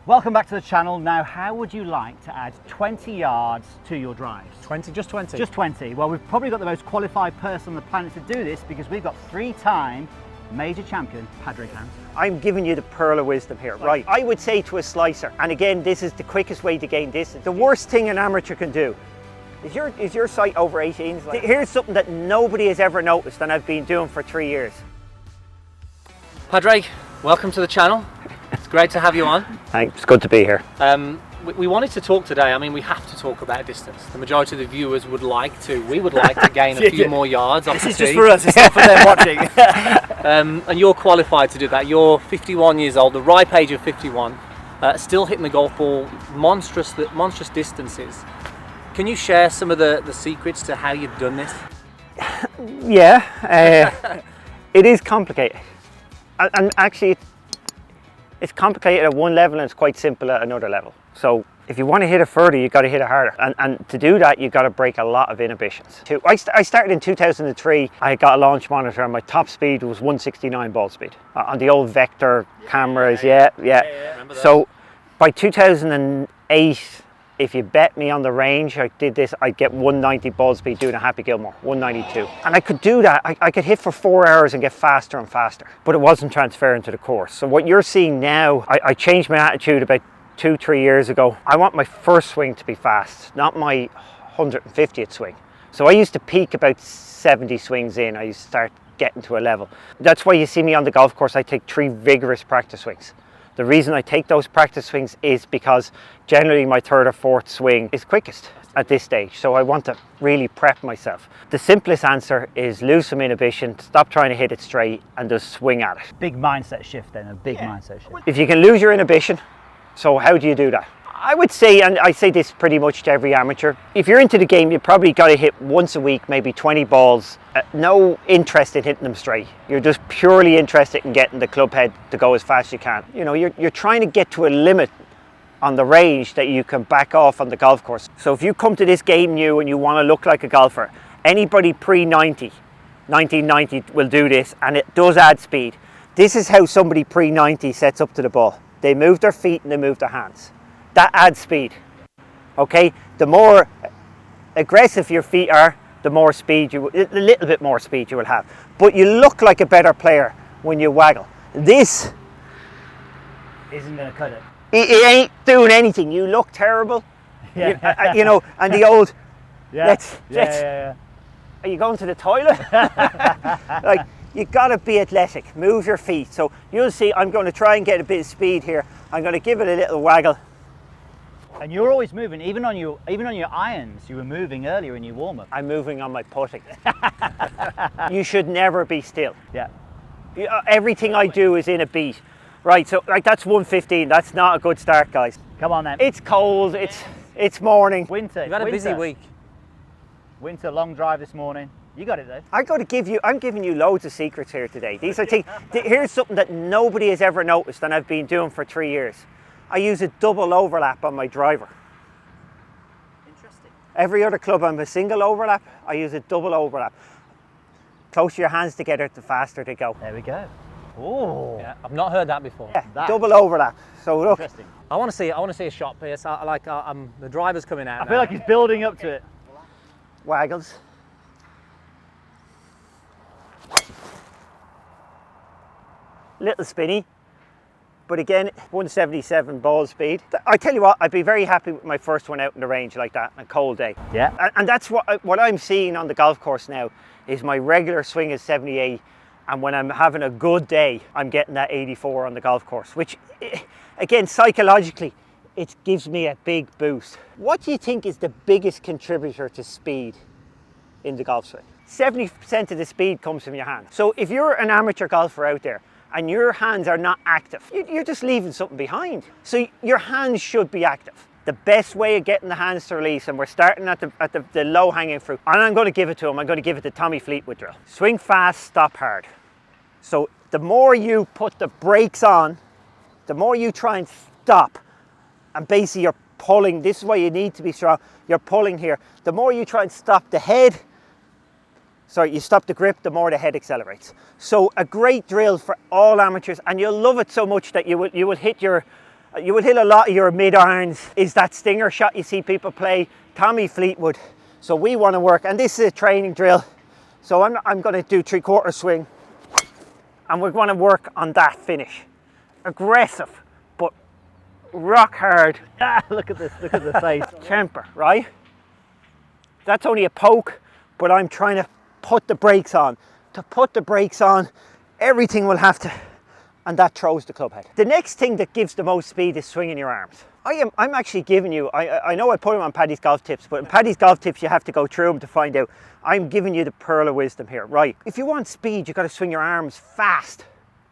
Welcome back to the channel. Now, how would you like to add 20 yards to your drives? 20, just 20? Just 20. Well, we've probably got the most qualified person on the planet to do this because we've got three-time major champion, Padraig Harrington. I'm giving you the pearl of wisdom here. Right, I would say to a slicer, and again, this is the quickest way to gain distance. The worst thing an amateur can do is your sight over 18. Here's something that nobody has ever noticed and I've been doing for 3 years. Padraig, welcome to the channel. It's great to have you on. Thanks, it's good to be here. We wanted to talk today. I mean, we have to talk about distance. The majority of the viewers would like to. We would like to gain a few more yards. This is just for us, it's not for them watching. And you're qualified to do that. You're 51 years old, the ripe age of 51, still hitting the golf ball monstrous distances. Can you share some of the secrets to how you've done this? Yeah, it is complicated. And actually, it's complicated at one level and it's quite simple at another level. So if you want to hit it further, you've got to hit it harder. And to do that, you've got to break a lot of inhibitions. I started in 2003. I got a launch monitor and my top speed was 169 ball speed on the old Vector cameras. Yeah. So by 2008, if you bet me on the range, I did this, I'd get 190 ball speed doing a Happy Gilmore, 192. And I could do that, I could hit for 4 hours and get faster and faster, but it wasn't transferring to the course. So what you're seeing now, I changed my attitude about 2-3 years ago. I want my first swing to be fast, not my 150th swing. So I used to peak about 70 swings in, I used to start getting to a level. That's why you see me on the golf course, I take 3 vigorous practice swings. The reason I take those practice swings is because generally my 3rd or 4th swing is quickest at this stage. So I want to really prep myself. The simplest answer is lose some inhibition, stop trying to hit it straight and just swing at it. Big mindset shift then, a big mindset shift. If you can lose your inhibition, so how do you do that? I would say, and I say this pretty much to every amateur, if you're into the game, you probably got to hit once a week, maybe 20 balls. No interest in hitting them straight. You're just purely interested in getting the club head to go as fast as you can. You know, you're trying to get to a limit on the range that you can back off on the golf course. So if you come to this game new and you want to look like a golfer, anybody pre-90, 1990 will do this, and it does add speed. This is how somebody pre-90 sets up to the ball. They move their feet and they move their hands. That adds speed, okay? The more aggressive your feet are, the more speed a little bit more speed you will have. But you look like a better player when you waggle. This isn't going to cut it. It ain't doing anything. You look terrible. Yeah. You know, and the old, Yeah. Are you going to the toilet? Like, you gotta be athletic, move your feet. So you'll see I'm going to try and get a bit of speed here. I'm going to give it a little waggle. And you're always moving, even on your irons, you were moving earlier in your warm-up. I'm moving on my putting. You should never be still. Yeah. Everything I do is in a beat. Right, so like that's 115, that's not a good start, guys. Come on then. It's cold, it's morning. Winter. You've had a busy week. Winter, long drive this morning. You got it though. I'm giving you loads of secrets here today. These are things, here's something that nobody has ever noticed and I've been doing for 3 years. I use a double overlap on my driver. Interesting. Every other club I'm a single overlap, I use a double overlap. Closer your hands together, the faster they go. There we go. Oh. Yeah, I've not heard that before. Yeah, double overlap. So look. Interesting. I want to see a shot, Pierce. The driver's coming out. I feel like he's building up to it. Waggles. Little spinny. But again, 177 ball speed. I tell you what, I'd be very happy with my first one out in the range like that on a cold day. Yeah. And that's what I'm seeing on the golf course now is my regular swing is 78, and when I'm having a good day, I'm getting that 84 on the golf course, which again, psychologically, it gives me a big boost. What do you think is the biggest contributor to speed in the golf swing? 70% of the speed comes from your hand. So if you're an amateur golfer out there, and your hands are not active, you're just leaving something behind. So your hands should be active. The best way of getting the hands to release, and we're starting at the low-hanging fruit, and I'm going to give it to him, I'm going to give it the Tommy Fleetwood drill. Swing fast, stop hard. So the more you put the brakes on, the more you try and stop, and basically you're pulling, this is why you need to be strong, you're pulling here. The more you try and stop the head, sorry, you stop the grip, the more the head accelerates. So a great drill for all amateurs, and you'll love it so much that you will hit your You will hit a lot of your mid-irons. Is that stinger shot you see people play, Tommy Fleetwood. So we want to work, and this is a training drill. So I'm going to do 3/4 swing, and we're going to work on that finish. Aggressive, but rock hard. Look at this, look at the face. Temper, right? That's only a poke, but I'm trying to put the brakes on. To put the brakes on, everything will have to, and that throws the club head. The next thing that gives the most speed is swinging your arms. I'm actually giving you, I know I put them on Paddy's Golf Tips, but in Paddy's Golf Tips you have to go through them to find out. I'm giving you the pearl of wisdom here, right? If you want speed, you've got to swing your arms fast,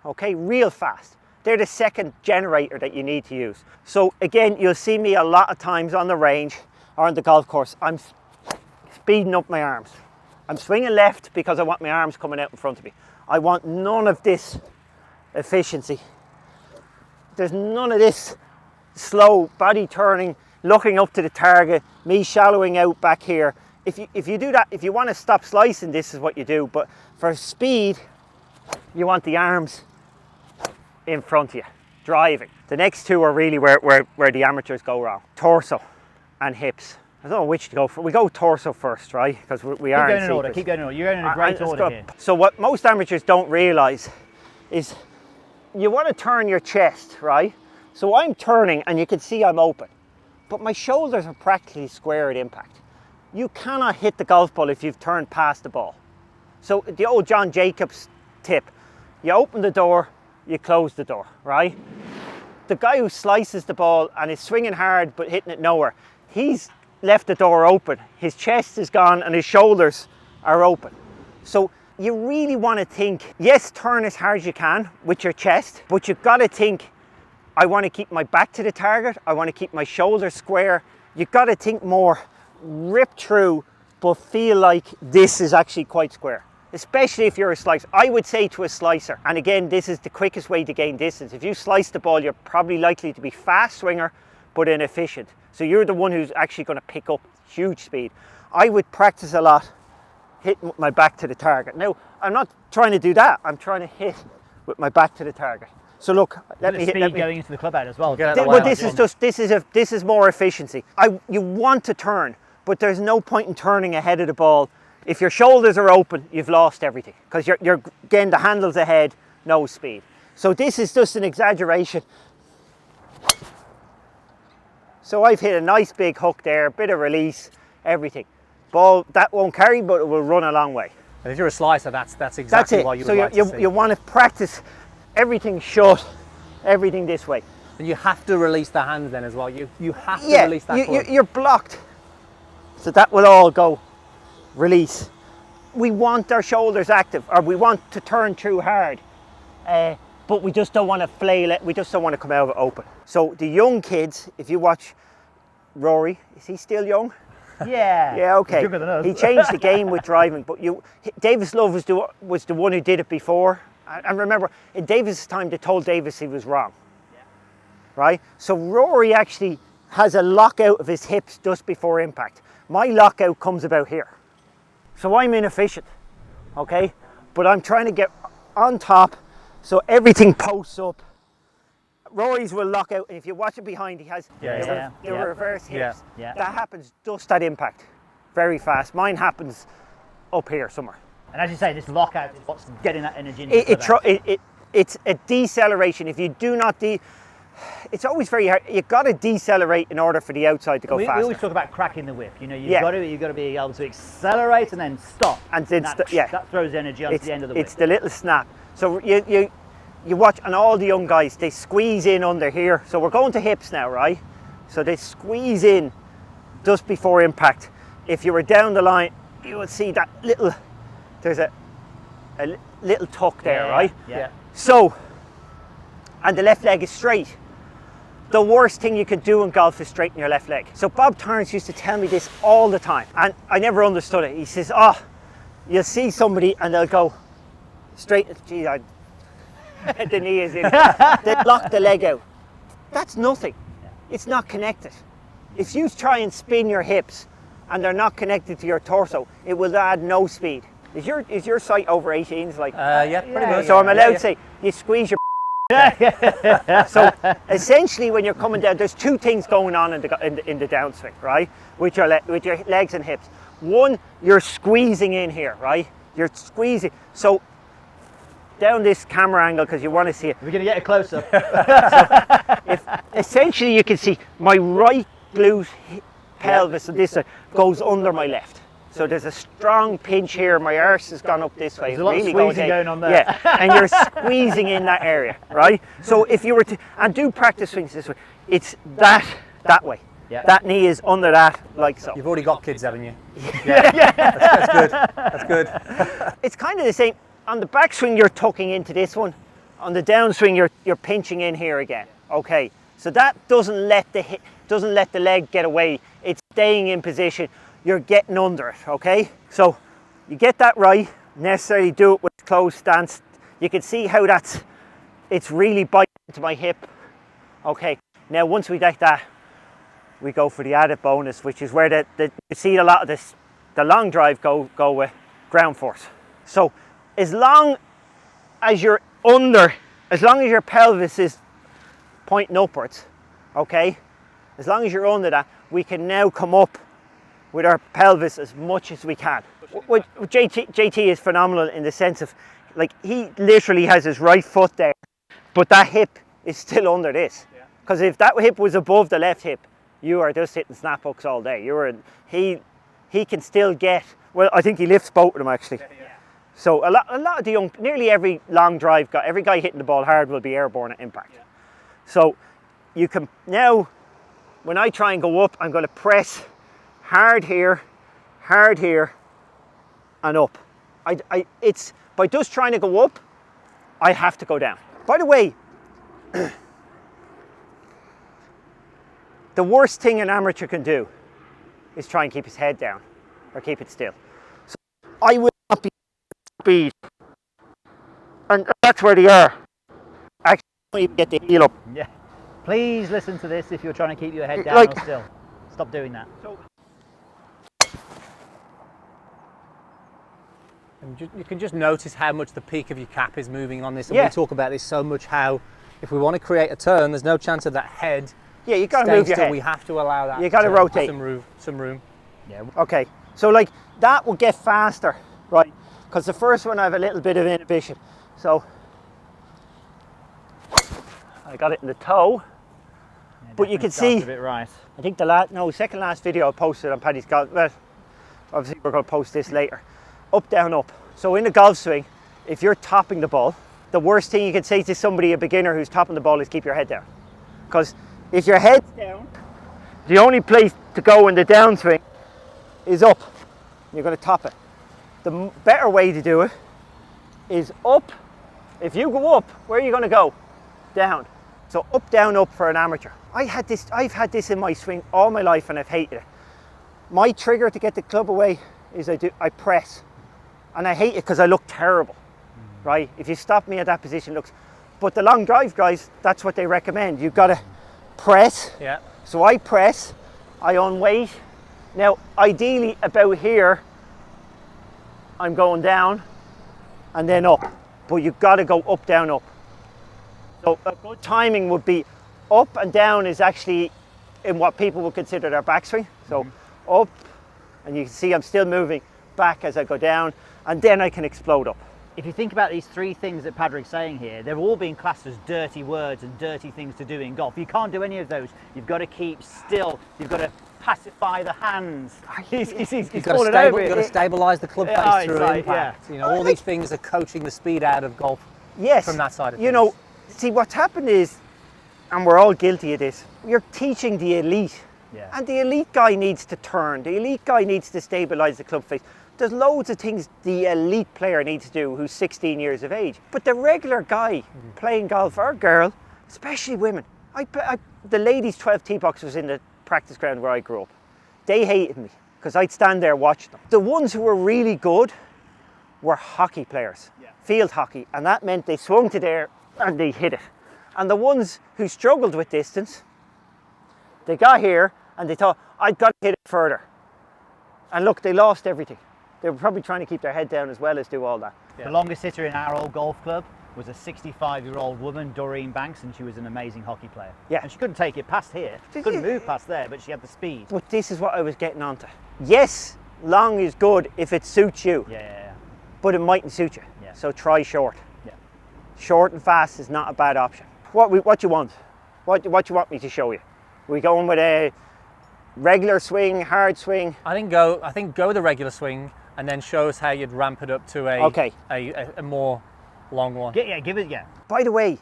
okay? Real fast. They're the second generator that you need to use. So again, you'll see me a lot of times on the range or on the golf course, I'm speeding up my arms. I'm swinging left because I want my arms coming out in front of me. I want none of this efficiency. There's none of this slow body turning, looking up to the target, me shallowing out back here. If you do that, if you want to stop slicing, this is what you do. But for speed, you want the arms in front of you, driving. The next two are really where the amateurs go wrong. Torso and hips. I don't know which to go for. We go torso first, right? Because we are in order. Keep going in order. You're going in a great order here. So what most amateurs don't realise is you want to turn your chest, right? So I'm turning and you can see I'm open, but my shoulders are practically square at impact. You cannot hit the golf ball if you've turned past the ball. So the old John Jacobs tip, you open the door, you close the door, right? The guy who slices the ball and is swinging hard but hitting it nowhere, he's left the door open. His chest is gone and his shoulders are open. So you really want to think, yes, turn as hard as you can with your chest, but you've got to think, I want to keep my back to the target, I want to keep my shoulders square. You've got to think more, rip through, but feel like this is actually quite square. Especially if you're a slicer. I would say to a slicer, and again, this is the quickest way to gain distance. If you slice the ball, you're probably likely to be fast swinger, but inefficient. So you're the one who's actually going to pick up huge speed. I would practice a lot hitting with my back to the target. Now, I'm not trying to do that. I'm trying to hit with my back to the target. So look, let me hit. Speed going into the club head as well. Well, this is more efficiency. You want to turn, but there's no point in turning ahead of the ball. If your shoulders are open, you've lost everything because you're getting the handles ahead, no speed. So this is just an exaggeration. So I've hit a nice big hook there, bit of release, everything. Ball that won't carry, but it will run a long way. And if you're a slicer, that's exactly what you would like to see. You want to practice everything shut, everything this way. And you have to release the hands then as well. You have to release that club. You're blocked. So that will all go. Release. We want our shoulders active, or we want to turn through hard, but we just don't want to flail it. We just don't want to come out of it open. So the young kids, if you watch Rory, is he still young? Yeah. Yeah, okay. He's younger than us. He changed the game with driving, but Davis Love was the one who did it before. And remember, in Davis' time, they told Davis he was wrong. Yeah. Right? So Rory actually has a lockout of his hips just before impact. My lockout comes about here. So I'm inefficient, okay? But I'm trying to get on top so everything posts up. Rory's will lock out, and if you watch it behind, he has the reverse hips. Yeah. That happens just at impact, very fast. Mine happens up here somewhere. And as you say, this lockout is what's getting that energy into it's a deceleration. If you do not it's always very hard. You've got to decelerate in order for the outside to go faster. We always talk about cracking the whip. You know, you've got to be able to accelerate and then stop. And then that throws energy onto the end of the whip. It's the little snap. So you watch, and all the young guys, they squeeze in under here. So we're going to hips now, right? So they squeeze in just before impact. If you were down the line, you would see that there's a little tuck there, right? Yeah. So, and the left leg is straight. The worst thing you can do in golf is straighten your left leg. So Bob Torrance used to tell me this all the time, and I never understood it. He says, you'll see somebody and they'll go straight, gee, the knee is in. They lock the leg out. That's nothing. It's not connected. If you try and spin your hips and they're not connected to your torso, it will add no speed. Is your sight over 18s? Yeah, pretty much. So I'm allowed to say, you squeeze your Okay. So essentially, when you're coming down, there's two things going on in the downswing, right? With your legs and hips. One, you're squeezing in here, right? You're squeezing. So down this camera angle because you want to see it. We're going to get a close up. Essentially, you can see my right glute pelvis and this goes under my left. So there's a strong pinch here. My arse has gone up this way. There's a lot of squeezing going on there. Yeah, and you're squeezing in that area, right? So if you were to do practice swings this way, it's that way. Yeah. That knee is under that, like so. You've already got kids, haven't you? Yeah. That's good. That's good. It's kind of the same. On the backswing, you're tucking into this one. On the downswing, you're pinching in here again. Okay, so that doesn't let the leg get away. It's staying in position. You're getting under it. Okay, so you get that right. Necessarily do it with closed stance. You can see how it's really biting into my hip. Okay, now once we get that, we go for the added bonus, which is where you see a lot of the long drive go with ground force. So as long as you're under, as long as your pelvis is pointing upwards, okay, as long as you're under that, we can now come up with our pelvis as much as we can. JT is phenomenal in the sense of, like, he literally has his right foot there, but that hip is still under this. Because if that hip was above the left hip, you are just hitting snap hooks all day. He can still get, well, I think he lifts both of them actually. So a lot of the nearly every long drive guy, every guy hitting the ball hard will be airborne at impact. So you can now, when I try and go up, I'm going to press hard here, and up. It's by just trying to go up, I have to go down. By the way, the worst thing an amateur can do is try and keep his head down or keep it still. So I will not be speed, and that's where they are. Actually, get the heel up. Yeah. Please listen to this if you're trying to keep your head down or still. Stop doing that. And you can just notice how much the peak of your cap is moving on this. And Yeah. we talk about this so much, how if we want to create a turn, there's no chance of that head. Yeah, you got to staying move your still. head. We have to allow that. You got to rotate. Some room. Yeah. Okay, so like that will get faster, right? Because the first one I have a little bit of inhibition. So I got it in the toe, Yeah, but you can definitely see, starts a bit right. I think second last video I posted on Paddy's golf. Well, obviously we're going to post this later. Up, down, up. So in the golf swing, if you're topping the ball, the worst thing you can say to somebody, a beginner who's topping the ball, is keep your head down. Because if your head's down, the only place to go in the downswing is up. You're going to top it. The better way to do it is up. If you go up, where are you going to go? Down. So up, down, up for an amateur. I've had this in my swing all my life and I've hated it. My trigger to get the club away is I press. And I hate it because I look terrible, right? If you stop me at that position, it looks. But the long drive guys, that's what they recommend. You've got to press. Yeah. So I press, I unweight. Now, ideally about here, I'm going down and then up. But you've got to go up, down, up. So a good timing would be up and down is actually in what people would consider their backswing. So up, and you can see I'm still moving back as I go down, and then I can explode up. If you think about these three things that Padraig's saying here, they've all been classed as dirty words and dirty things to do in golf. You can't do any of those. You've got to keep still. You've got to pacify the hands. He's You've falling over got to it. stabilise the club face Yeah, through like, impact. You know, all these things are coaching the speed out of golf. Yes. From that side of you things. know, see what's happened is, and we're all guilty of this, you're teaching the elite. Yeah. And the elite guy needs to turn. The elite guy needs to stabilise the club face. There's loads of things the elite player needs to do who's 16 years of age. But the regular guy playing golf, or girl, especially women, the ladies' 12 tee box was in the practice ground where I grew up. They hated me because I'd stand there watching them. The ones who were really good were hockey players, field hockey, and that meant they swung to there and they hit it. And the ones who struggled with distance, they got here and they thought, I've got to hit it further. And look, they lost everything. They were probably trying to keep their head down as well as do all that. The longest hitter in our old golf club was a 65-year-old woman, Doreen Banks, and she was an amazing hockey player. Yeah. And she couldn't take it past here. Couldn't move past there, but she had the speed. But this is what I was getting onto. Yes, long is good if it suits you. Yeah. But it mightn't suit you. Yeah. So try short. Yeah. Short and fast is not a bad option. What you want? What you want me to show you? We going with a regular swing, hard swing? I think go with a regular swing, and then show us how you'd ramp it up to a more long one. Give it. By the way,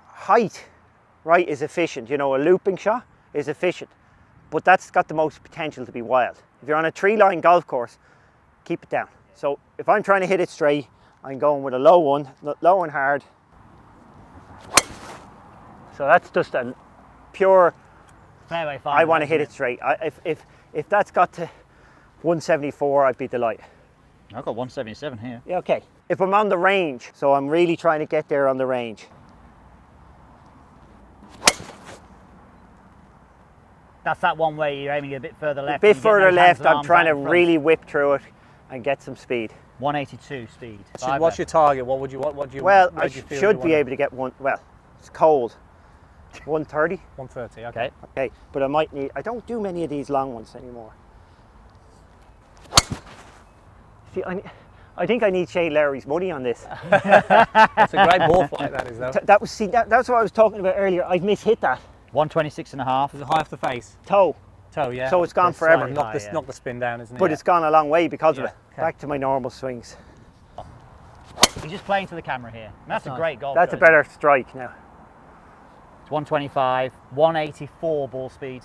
height, right, is efficient. You know, a looping shot is efficient, but that's got the most potential to be wild. If you're on a tree-line golf course, keep it down. So if I'm trying to hit it straight, I'm going with a low one, low and hard. So that's just a pure Fairway I want to hit it straight. If that's got to 174, I'd be delighted. I've got 177 here. Yeah, okay. If I'm on the range, so I'm really trying to get there on the range. That's that one where you're aiming a bit further left. A bit further left, I'm trying to really whip through it and get some speed. 182 speed. What's your target? What would you? Well, I should be able to get one. Well, it's cold. 130. 130. Okay. Okay, but I might need. I don't do many of these long ones anymore. See, I think I need Shane Lowry's money on this. That's a great ball flight, that is, though. That's what I was talking about earlier. I've mishit that 126 and a half. Is it high off the face? toe, Toe, yeah. so it's gone That's forever. slightly Knock the spin down, isn't it? But it's gone a long way because of Yeah, it. okay. Back to my normal swings. He's just playing to the camera here. And that's a nice. great golf. That's a shot, better strike now. It's 125, 184 ball speed.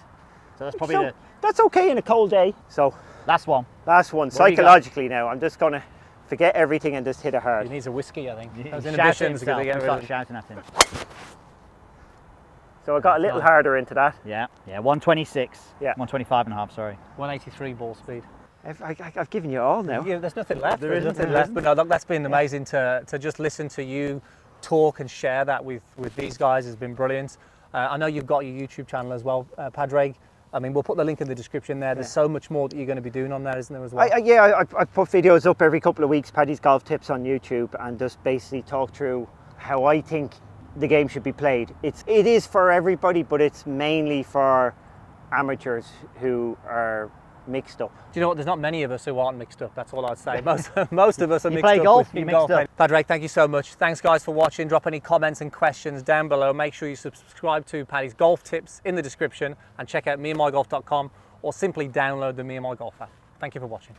So that's probably the That's okay in a cold day. So last one. last one, What do you got? psychologically now, I'm just going to forget everything and just hit it hard. He needs a whiskey, I think. Those He's inhibitions are shouting going to get himself. rid Start of him. shouting at him. So I got a little harder into that. Yeah, 126. Yeah. 125 and a half, sorry. 183 ball speed. I've given you all now. Yeah, there's nothing left. There is nothing left. But no, that's been amazing to just listen to you talk and share that with these guys has been brilliant. I know you've got your YouTube channel as well, Padraig. I mean, we'll put the link in the description there. There's so much more that you're going to be doing on there, isn't there, as well? I put videos up every couple of weeks, Paddy's Golf Tips on YouTube, and just basically talk through how I think the game should be played. It is for everybody, but it's mainly for amateurs who are mixed up. Do you know what? There's not many of us who aren't mixed up. That's all I'd say. Most of us are You mixed play up. golf, with you're golf. mixed up. Padraig, thank you so much. Thanks, guys, for watching. Drop any comments and questions down below. Make sure you subscribe to Paddy's Golf Tips in the description and check out meandmygolf.com or simply download the Me and My Golf app. Thank you for watching.